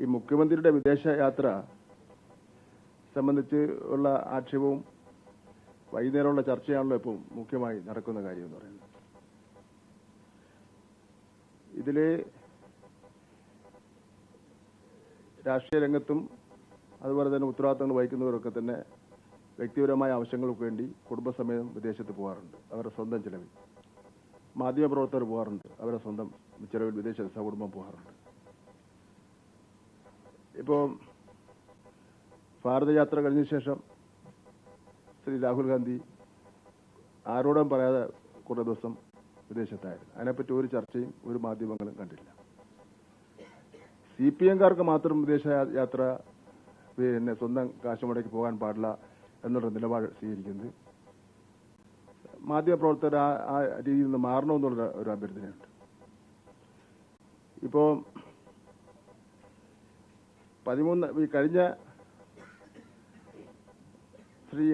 ഈ മുഖ്യമന്ത്രിയുടെ വിദേശ യാത്ര സംബന്ധിച്ച് ഉള്ള ആക്ഷേപവും വൈകുന്നേരമുള്ള ചർച്ചയാണല്ലോ ഇപ്പോൾ മുഖ്യമായി നടക്കുന്ന കാര്യം എന്ന് പറയുന്നത്. ഇതിലെ രാഷ്ട്രീയ രംഗത്തും അതുപോലെ തന്നെ ഉത്തരവാദിത്തങ്ങൾ വഹിക്കുന്നവരൊക്കെ തന്നെ വ്യക്തിപരമായ ആവശ്യങ്ങൾക്ക് വേണ്ടി കുടുംബസമേതം വിദേശത്ത് പോകാറുണ്ട്, അവരുടെ സ്വന്തം ചിലവിൽ. മാധ്യമപ്രവർത്തകർ പോകാറുണ്ട്, അവരുടെ സ്വന്തം ചിലവിൽ വിദേശത്ത് സകുടുംബം പോകാറുണ്ട്. ഇപ്പോൾ ഭാരതയാത്ര കഴിഞ്ഞ ശേഷം ശ്രീ രാഹുൽ ഗാന്ധി ആരോടും പറയാതെ കുറേ ദിവസം വിദേശത്തായിരുന്നു. അതിനെപ്പറ്റി ഒരു ചർച്ചയും ഒരു മാധ്യമങ്ങളും കണ്ടില്ല. CPM-കാർക്ക് മാത്രം വിദേശ യാത്ര പിന്നെ സ്വന്തം കാശ് മുടക്കി പോകാൻ പാടില്ല എന്നുള്ള നിലപാട് സ്വീകരിക്കുന്നത് മാധ്യമപ്രവർത്തകർ ആ രീതിയിൽ നിന്ന് മാറണമെന്നുള്ള ഒരു അഭ്യർത്ഥനയുണ്ട്. ഇപ്പോൾ ഈ കഴിഞ്ഞ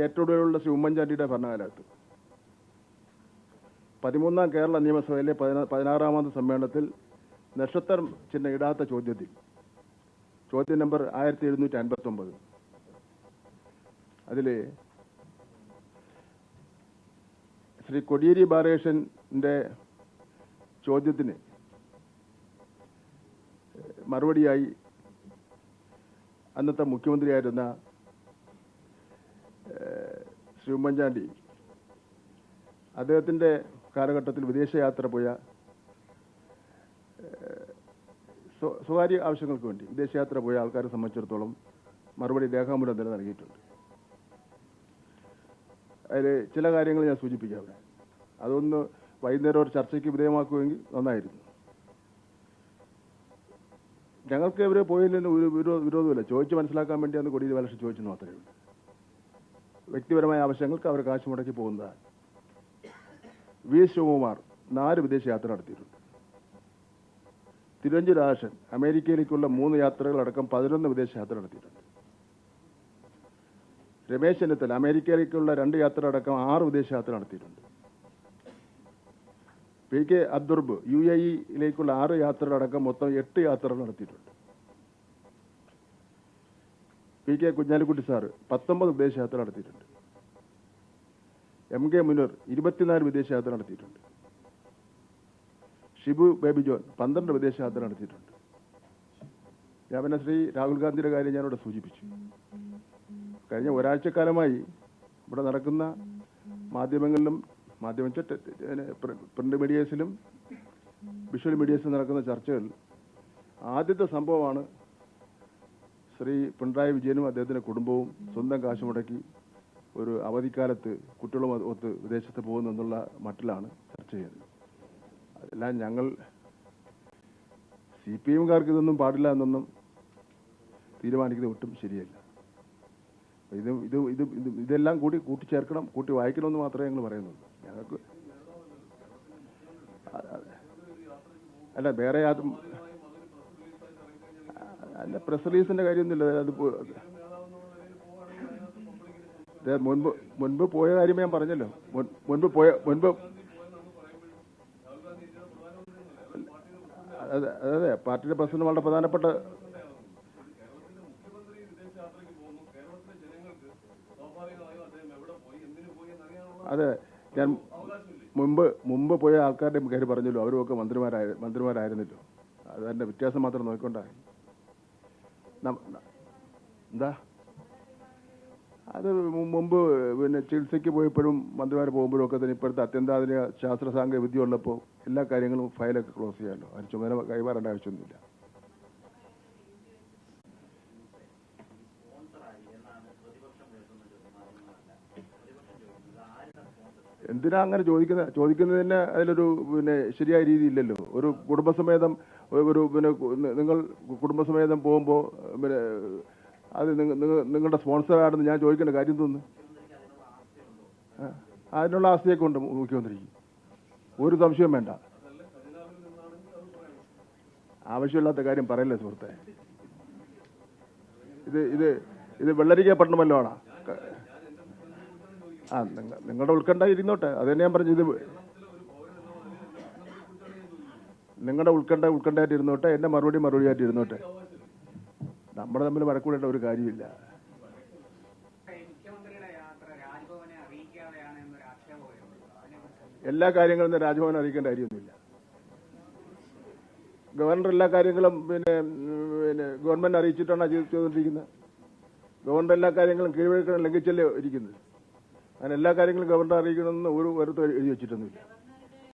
ഏറ്റവും ഒടുവിലുള്ള ശ്രീ ഉമ്മൻചാണ്ടിയുടെ ഭരണകാലത്ത് 13ാം കേരള നിയമസഭയിലെ 16ാമത് സമ്മേളനത്തിൽ നക്ഷത്രം ചിഹ്നം ഇടാത്ത ചോദ്യം നമ്പർ 1759 അതിൽ ശ്രീ കോടിയേരി ബാലകൃഷ്ണന്റെ ചോദ്യത്തിന് മറുപടിയായി അന്നത്തെ മുഖ്യമന്ത്രിയായിരുന്ന ശ്രീ ഉമ്മൻചാണ്ടി അദ്ദേഹത്തിന്റെ കാലഘട്ടത്തിൽ വിദേശയാത്ര പോയ സ്വകാര്യ ആവശ്യങ്ങൾക്ക് വേണ്ടി വിദേശയാത്ര പോയ ആൾക്കാരെ സംബന്ധിച്ചിടത്തോളം മറുപടി രേഖാമൂലം തന്നെ നൽകിയിട്ടുണ്ട്. അതിൽ ചില കാര്യങ്ങൾ ഞാൻ സൂചിപ്പിക്കാം. അതൊന്ന് വൈകുന്നേരം ഒരു ചർച്ചയ്ക്ക് വിധേയമാക്കുമെങ്കിൽ നന്നായിരുന്നു. ഞങ്ങൾക്ക് ഇവരെ പോയതിന് ഒരു വിരോധമില്ല. ചോദിച്ച് മനസ്സിലാക്കാൻ വേണ്ടിയാണ് കോടിയേരി ബാലകൃഷ്ണൻ ചോദിച്ചെന്ന് മാത്രമേ ഉള്ളൂ. വ്യക്തിപരമായ ആവശ്യങ്ങൾക്ക് അവർ കാശ് മുടക്കി പോകുന്നതാണ്. വി ശിവകുമാർ 4 വിദേശയാത്ര നടത്തിയിട്ടുണ്ട്. തിരുവഞ്ചൂർ രാധാകൃഷ്ണൻ അമേരിക്കയിലേക്കുള്ള 3 യാത്രകളടക്കം 11 വിദേശയാത്ര നടത്തിയിട്ടുണ്ട്. രമേശ് ചെന്നിത്തല അമേരിക്കയിലേക്കുള്ള 2 യാത്ര അടക്കം 6 വിദേശയാത്ര നടത്തിയിട്ടുണ്ട്. PK അബ്ദുർബ് UAE-യിലേക്കുള്ള 6 യാത്രകളടക്കം മൊത്തം 8 യാത്രകൾ നടത്തിയിട്ടുണ്ട്. PK കുഞ്ഞാലിക്കുട്ടി സാറ് 19 വിദേശയാത്ര നടത്തിയിട്ടുണ്ട്. MK മുനീർ 24 വിദേശയാത്ര നടത്തിയിട്ടുണ്ട്. ഷിബു ബേബി ജോൺ 12 വിദേശയാത്ര നടത്തിയിട്ടുണ്ട്. ഞാൻ പിന്നെ ശ്രീ രാഹുൽ ഗാന്ധിയുടെ കാര്യം ഞാനിവിടെ സൂചിപ്പിച്ചു. കഴിഞ്ഞ ഒരാഴ്ചക്കാലമായി ഇവിടെ നടക്കുന്ന മാധ്യമങ്ങളിലും പ്രിന്റ് മീഡിയസിലും വിഷ്വൽ മീഡിയസിലും നടക്കുന്ന ചർച്ചകൾ ആദ്യത്തെ സംഭവമാണ് ശ്രീ പിണറായി വിജയനും അദ്ദേഹത്തിന്റെ കുടുംബവും സ്വന്തം കാശ് മുടക്കി ഒരു അവധിക്കാലത്ത് കുട്ടികളും ഒത്ത് വിദേശത്ത് പോകുന്നെന്നുള്ള മട്ടിലാണ് ചർച്ച ചെയ്യുന്നത്. അതെല്ലാം ഞങ്ങൾ CPM-കാർക്ക് ഇതൊന്നും പാടില്ല എന്നൊന്നും തീരുമാനിക്കുന്നത് ഒട്ടും ശരിയല്ല. ഇതെല്ലാം കൂട്ടിച്ചേർക്കണം, കൂട്ടി വായിക്കണമെന്ന് മാത്രമേ ഞങ്ങൾ പറയുന്നുള്ളൂ. ഞങ്ങൾക്ക് അല്ല വേറെ അല്ല പ്രസ് റിലീസിന്റെ കാര്യമൊന്നുമില്ല. അത് മുൻപ് പോയ കാര്യം ഞാൻ പറഞ്ഞല്ലോ. മുൻപ് അതെ പാർട്ടിയുടെ പ്രസിഡന്റ് വളരെ പ്രധാനപ്പെട്ട അതെ ഞാൻ മുമ്പ് പോയ ആൾക്കാരുടെ കാര്യം പറഞ്ഞല്ലോ. അവരുമൊക്കെ മന്ത്രിമാരായിരുന്നല്ലോ. അതിന്റെ വ്യത്യാസം മാത്രം നോക്കിക്കൊണ്ടാണ്. എന്താ അത് മുമ്പ് പിന്നെ ചികിത്സയ്ക്ക് പോയപ്പോഴും മന്ത്രിമാർ പോകുമ്പോഴും ഒക്കെ തന്നെ ഇപ്പോഴത്തെ അത്യന്താധുനിക ശാസ്ത്ര സാങ്കേതിക വിദ്യ ഉള്ളപ്പോൾ എല്ലാ കാര്യങ്ങളും ഫയലൊക്കെ ക്ലോസ് ചെയ്യാമല്ലോ. അതിന് ചുമതല കൈമാറേണ്ട ആവശ്യമൊന്നുമില്ല. എന്തിനാ അങ്ങനെ ചോദിക്കുന്നതിന് അതിലൊരു പിന്നെ ശരിയായ രീതി ഇല്ലല്ലോ. ഒരു കുടുംബസമേതം നിങ്ങൾ കുടുംബസമേതം പോകുമ്പോൾ പിന്നെ അത് നിങ്ങളുടെ സ്പോൺസർ ആണെന്ന് ഞാൻ ചോദിക്കേണ്ട കാര്യം തോന്നുന്നു. അതിനുള്ള ആസ്തിയൊക്കെ ഉണ്ട് മുഖ്യമന്ത്രിക്ക്, ഒരു സംശയവും വേണ്ട. ആവശ്യമില്ലാത്ത കാര്യം പറയല്ലേ സുഹൃത്തെ. ഇത് വെള്ളരിക്കപ്പെട്ടണമല്ലോ ആണ്. നിങ്ങളുടെ ഉത്കണ്ഠ ഇരുന്നോട്ടെ. അത് തന്നെ ഞാൻ പറഞ്ഞു. ഇത് നിങ്ങളുടെ ഉത്കണ്ഠയായിട്ട് ഇരുന്നോട്ടെ, എന്റെ മറുപടിയായിട്ട് ഇരുന്നോട്ടെ. നമ്മൾ തമ്മിൽ വഴക്കൂടേണ്ട ഒരു കാര്യമില്ല. എല്ലാ കാര്യങ്ങളും രാജ്ഭവനെ അറിയിക്കേണ്ട കാര്യമൊന്നുമില്ല. ഗവർണർ എല്ലാ കാര്യങ്ങളും പിന്നെ ഗവൺമെന്റ് അറിയിച്ചിട്ടാണ് ചെയ്തുകൊണ്ടിരിക്കുന്നത്. ഗവർണർ എല്ലാ കാര്യങ്ങളും കീഴ്വഴക്കം ലംഘിച്ചല്ലേ ഇരിക്കുന്നത്. അങ്ങനെ എല്ലാ കാര്യങ്ങളും ഗവർണർ അറിയിക്കണമെന്ന് ഒരു എഴുതി വെച്ചിട്ടൊന്നുമില്ല.